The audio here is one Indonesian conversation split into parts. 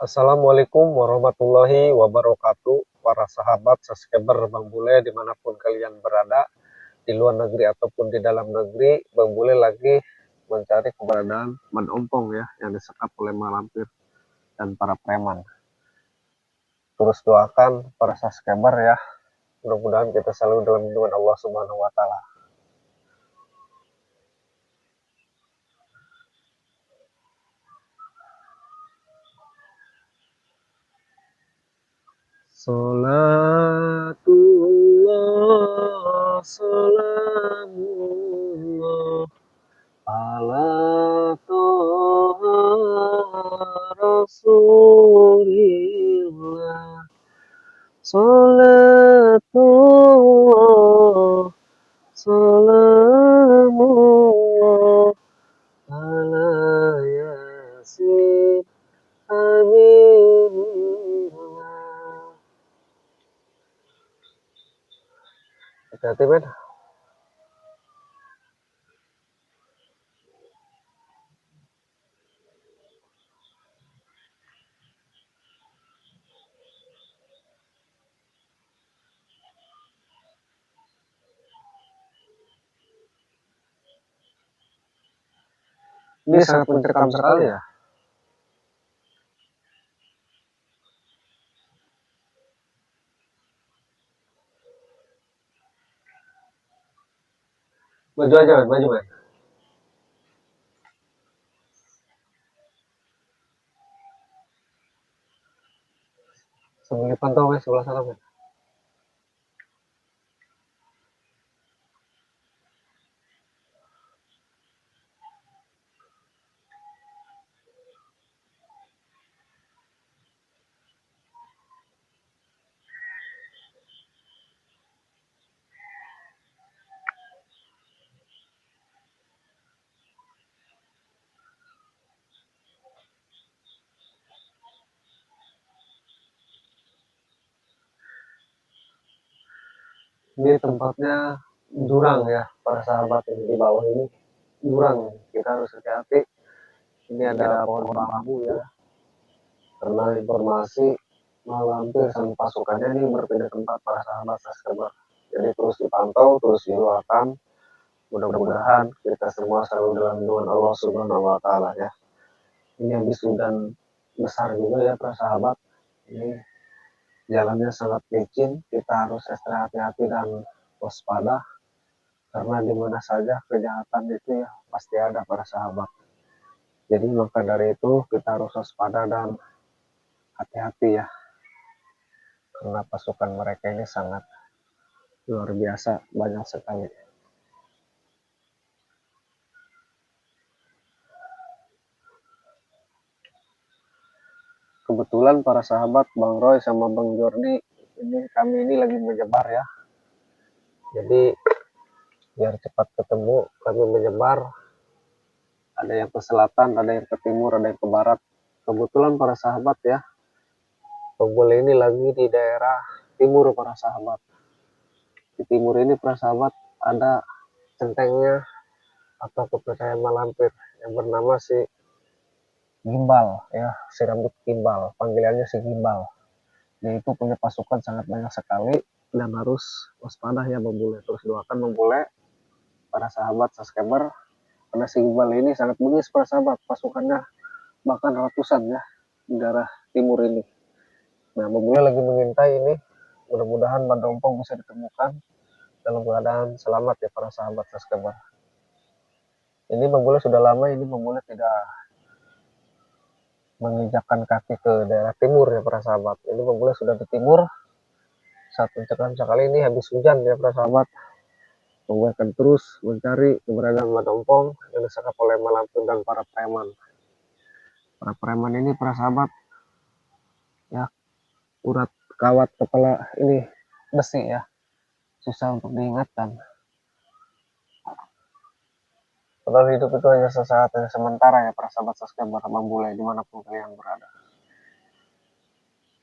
Assalamualaikum warahmatullahi wabarakatuh. Para sahabat subscriber Bang Bule dimanapun kalian berada, di luar negeri ataupun di dalam negeri, Bang Bule lagi mencari keberadaan Man Ompong ya, yang disekap oleh malampir dan para preman. Terus doakan para subscriber ya, mudah-mudahan kita selalu dalam lindungan Allah Subhanahu wa Ta'ala. Salatullah, salamullah ala toha rasulillah. Salatullah, salamullah ala yasin habibillah. Hati-hati men. Ini sangat mencekam sekali ya. Maju aja men, maju men. Sambil dipantau men, sebelah sana men. Ini tempatnya jurang ya, para sahabat ini di bawah ini jurang. Kita harus hati-hati. Ini ada pohon bambu ya. Karena informasi malampir sama pasukannya ini berpindah tempat para sahabat subscriber. Jadi terus dipantau, terus didoakan. Mudah-mudahan kita semua selalu dalam lindungan Allah Subhanahu wa Ta'ala ya. Ini habis hujan besar juga ya para sahabat. Ini jalannya sangat licin, kita harus ekstra hati-hati dan waspada karena di mana saja kejahatan itu ya pasti ada para sahabat. Jadi maka dari itu kita harus waspada dan hati-hati ya, karena pasukan mereka ini sangat luar biasa, banyak sekali. Kebetulan para sahabat Bang Roy sama Bang Jordi kami ini lagi menyebar ya, jadi biar cepat ketemu kami menyebar, ada yang ke selatan, ada yang ke timur, ada yang ke barat. Kebetulan para sahabat ya, Bang Bule ini lagi di daerah timur para sahabat. Di timur ini para sahabat ada centengnya atau kepercayaan malampir yang bernama si Gimbal ya, si rambut gimbal, panggilannya si Gimbal. Dia itu punya pasukan sangat banyak sekali dan harus waspada ya Bang Bule. Terus doakan Bang Bule, para sahabat subscriber, karena si Gimbal ini sangat bengis para sahabat, pasukannya bahkan ratusan ya di daerah timur ini. Nah, Bang Bule lagi mengintai ini, mudah-mudahan Banda Ompong bisa ditemukan dalam keadaan selamat ya para sahabat subscriber. Ini Bang Bule sudah lama ini Bang Bule tidak menginjakkan kaki ke daerah timur ya para sahabat. Ini Bang Bule sudah di timur. Saat mencekam sekali ini habis hujan ya para sahabat. Bang Bule akan terus mencari keberadaan Banda Ompong yang disekap oleh malampir dan para preman. Para preman ini para sahabat ya, urat kawat kepala ini besi ya, susah untuk diingatkan. Padahal hidup itu hanya sesaat, hanya sementara ya para sahabat subscriber Bang Bule dimanapun kalian berada.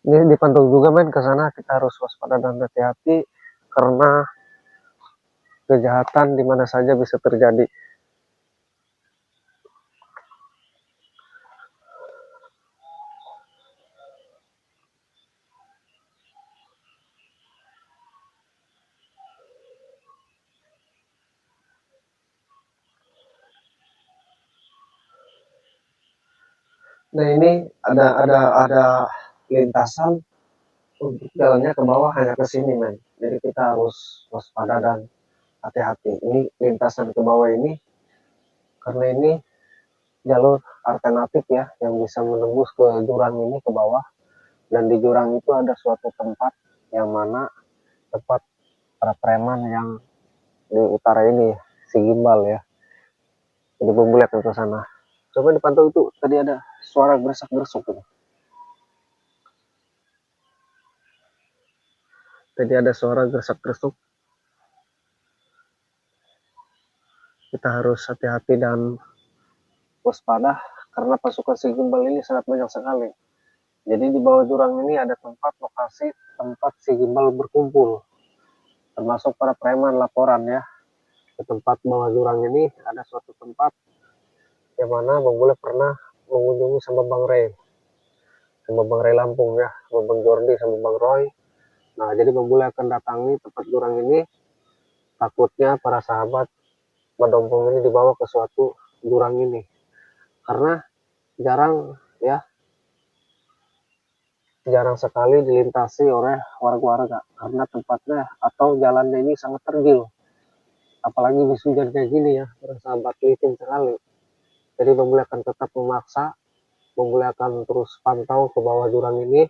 Ini dipantau juga men ke sana, kita harus waspada dan hati-hati karena kejahatan di mana saja bisa terjadi. Nah ini ada lintasan untuk jalannya ke bawah hanya ke sini men. Jadi kita harus waspada dan hati-hati. Ini lintasan ke bawah ini karena ini jalur alternatif ya yang bisa menembus ke jurang ini ke bawah, dan di jurang itu ada suatu tempat yang mana tempat para preman yang di utara ini si gimbal ya. Jadi bumbu lihat ke sana. Coba dipantau itu tadi ada suara gersak-gersuk itu. Tadi ada suara gersak-gersuk. Kita harus hati-hati dan waspada karena pasukan si gimbal ini sangat banyak sekali. Jadi di bawah jurang ini ada tempat lokasi tempat si gimbal berkumpul, termasuk para preman laporan ya. Ke tempat bawah jurang ini ada suatu tempat yang mana Bang Bule pernah mengunjungi sama Bang Ray Lampung ya, sama Bang Jordi, sama Bang Roy. Nah, jadi Bang Bule akan datangi tempat jurang ini. Takutnya para sahabat Badompong ini dibawa ke suatu jurang ini. Karena jarang ya, jarang sekali dilintasi oleh warga-warga. Karena tempatnya atau jalannya ini sangat tergil. Apalagi di hujan kayak gini ya, para sahabat licin sekali. Jadi Bang Bule akan tetap memaksa, Bang Bule akan terus pantau ke bawah jurang ini.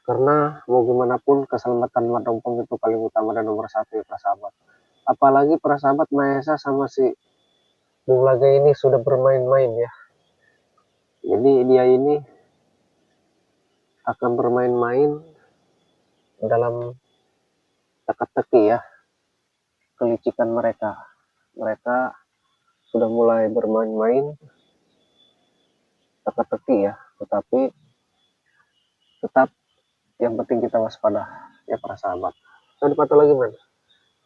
Karena mau gimana pun keselamatan Badompong itu paling utama dan nomor satu ya para sahabat. Apalagi para sahabat Mahesa sama si Bung Laga ini sudah bermain-main ya. Jadi dia ini akan bermain-main dalam teka-teki ya, kelicikan mereka. Mereka sudah mulai bermain-main teka-teki ya, tetapi tetap yang penting kita waspada ya para sahabat. Nah, dipantau lagi men.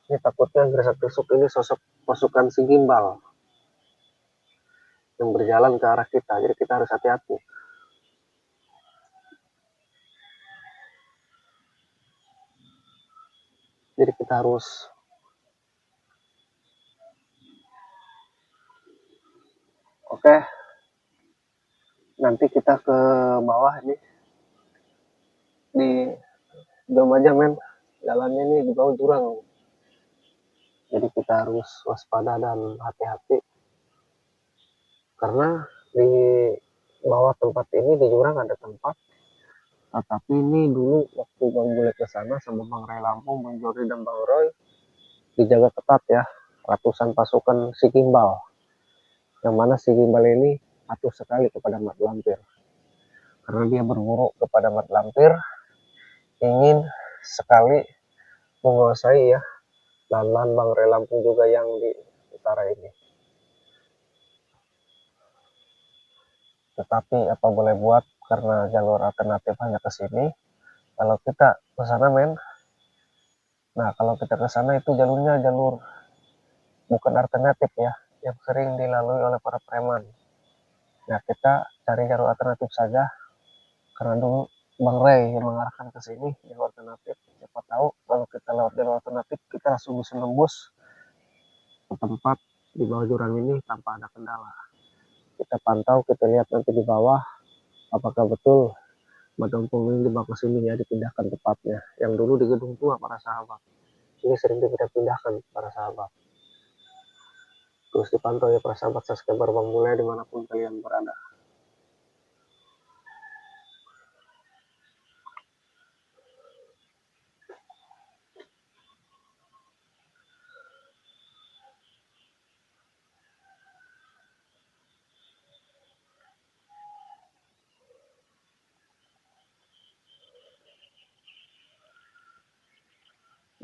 Ini takutnya gersak-gersuk ini sosok pasukan si gimbal yang berjalan ke arah kita, jadi kita harus hati-hati. Jadi kita harus oke, nanti kita ke bawah ini di jom aja men, jalannya ini di bawah jurang, jadi kita harus waspada dan hati-hati karena di bawah tempat ini di jurang ada tempat, tetapi ini dulu waktu Bang Bule ke sana sama Bang Ray Lampung, Bang Jordi dan Bang Roy dijaga ketat ya, ratusan pasukan si gimbal, yang mana si gimbal ini patuh sekali kepada Mat Lampir karena dia berburu kepada Mat Lampir, ingin sekali menguasai ya lahan Bang Ray Lampung juga yang di utara ini. Tetapi apa boleh buat karena jalur alternatif hanya ke sini. Kalau kita ke sana men, nah kalau kita ke sana itu jalurnya jalur bukan alternatif ya, yang sering dilalui oleh para preman. Nah kita cari jalur alternatif saja karena dulu Bang Ray yang mengarahkan ke sini jalur alternatif. Siapa tahu kalau kita lewat jalur alternatif kita langsung bisa nembus ke tempat di bawah jurang ini tanpa ada kendala. Kita pantau, kita lihat nanti di bawah apakah betul Badompong ini dibawa ke sini ya, dipindahkan tempatnya. Yang dulu di gedung tua para sahabat. Ini sering dipindah-pindahkan para sahabat. Terus dipantau ya para sahabat subscriber Bang Bule dimanapun kalian berada.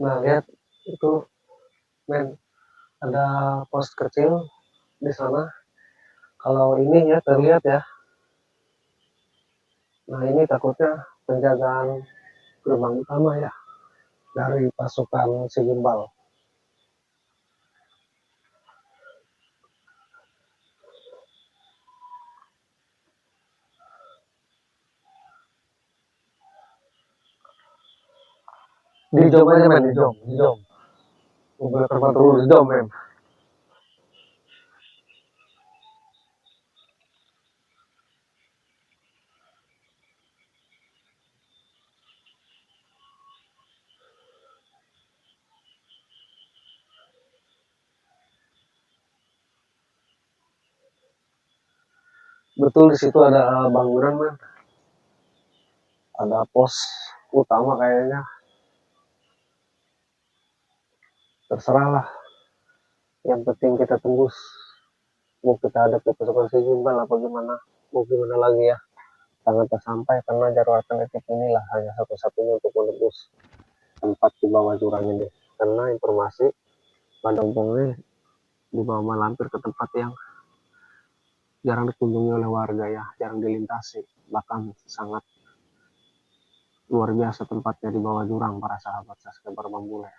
Nah lihat itu men, ada pos kecil di sana. Kalau ini ya terlihat ya. Nah ini takutnya penjagaan gerbang utama ya dari pasukan si gimbal. Di jom aja men, di jom. Mobil terbang dulu di jom men. Betul, di situ ada bangunan men, ada pos utama kayaknya. Terserah lah, yang penting kita tembus. Mau kita ada pasukan gimbal apa gimana, mau gimana lagi ya, sangat tersampai karena jalur alternatif inilah hanya satu-satunya untuk menembus tempat di bawah jurang ini. Karena informasi pada umumnya dibawa malampir ke tempat yang jarang dikunjungi oleh warga ya, jarang dilintasi, bahkan sangat luar biasa tempatnya di bawah jurang para sahabat subscriber Bambule.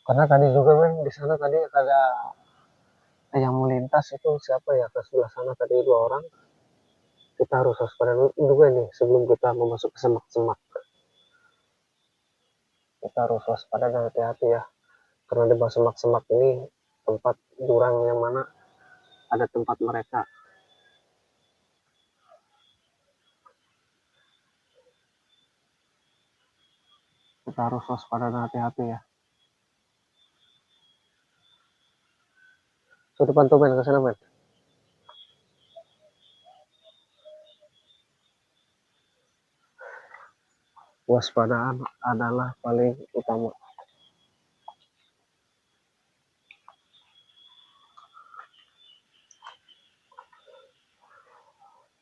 Karena tadi juga men di sana tadi ada yang melintas, itu siapa ya, ke sebelah sana tadi 2 orang. Kita harus waspada juga nih sebelum kita memasuki semak-semak. Kita harus waspada dan hati-hati ya, karena di bawah semak-semak ini tempat jurang yang mana ada tempat mereka. Kita harus waspada dan hati-hati ya. Sudah pantau men ke sana men. Waspadaan adalah paling utama.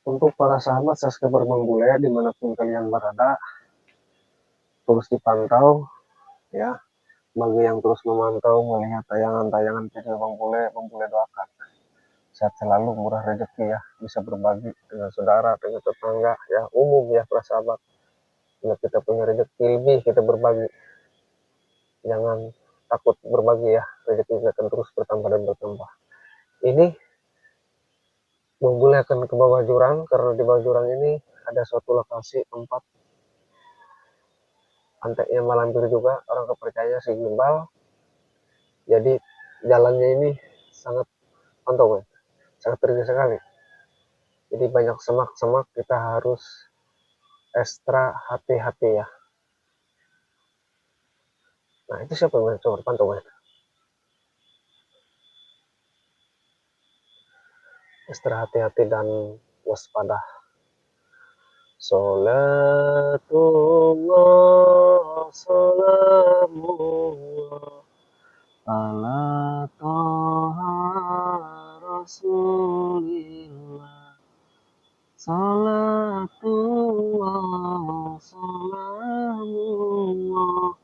Untuk para sahabat subscriber Bambule dimanapun kalian berada, terus dipantau ya. Bagi yang terus memantau melihat tayangan-tayangan video Bambule doakan sehat selalu, murah rezeki ya, bisa berbagi dengan saudara, dengan tetangga ya, umum ya para sahabat. Bila kita punya rezeki lebih, kita berbagi, jangan takut berbagi ya, rezeki akan terus bertambah dan bertambah. Ini Bambule akan ke bawah jurang, karena di bawah jurang ini ada suatu lokasi tempat anteknya malampir juga, orang kepercaya si gimbal. Jadi jalannya ini sangat pantau ya, sangat tinggi sekali. Jadi banyak semak-semak, kita harus ekstra hati-hati ya. Nah itu siapa yang coba pantau ya? Ekstra hati-hati dan waspada. Salatullah salamullah ala toha rasulillah. Salatullah salamullah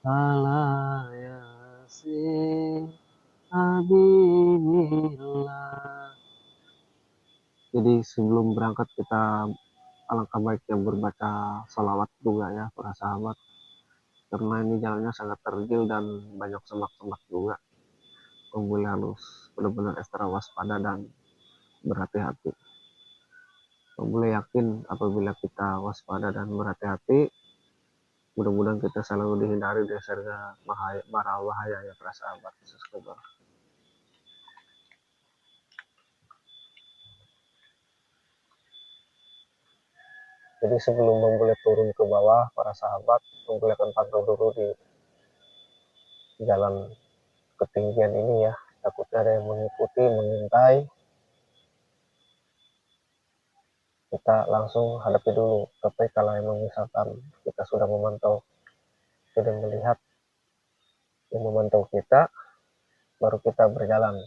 ala yasin habibillah. Jadi sebelum berangkat kita alangkah baiknya berbaca salawat juga ya para sahabat, karena ini jalannya sangat terjal dan banyak semak-semak juga. Bambule harus benar-benar ekstra waspada dan berhati-hati. Bambule yakin apabila kita waspada dan berhati-hati, mudah-mudahan kita selalu dihindari dari segala bahaya ya para sahabat subscriber. Jadi sebelum Bambule turun ke bawah para sahabat, Bambule akan pantau dulu di jalan ketinggian ini ya, takutnya ada yang mengikuti, mengintai. Kita langsung hadapi dulu. Tapi kalau emang misalkan kita sudah memantau, sudah melihat yang memantau kita, baru kita berjalan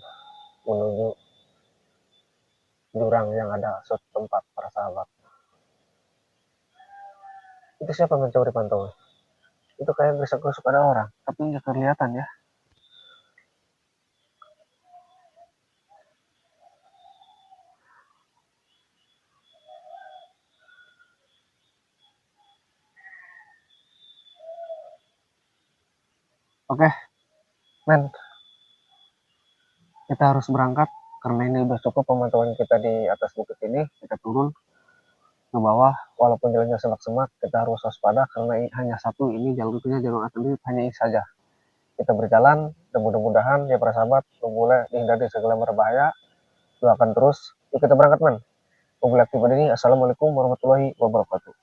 menuju jurang yang ada suatu tempat para sahabat. Itu siapa yang mencoba dipantau? Itu kayak gesek-gesek ada orang, tapi nggak kelihatan ya. Oke, men, kita harus berangkat karena ini udah cukup pemantauan kita di atas bukit ini. Kita turun ke bawah, walaupun jalannya semak-semak, kita harus waspada karena hanya satu ini jalurnya, jalur alternatif hanya ini saja. Kita berjalan dan mudah-mudahan ya para sahabat Bambule dihindari segala berbahaya. Doakan terus, yuk kita berangkat men. Wabillahi taufiq wal hidayah. Assalamualaikum warahmatullahi wabarakatuh.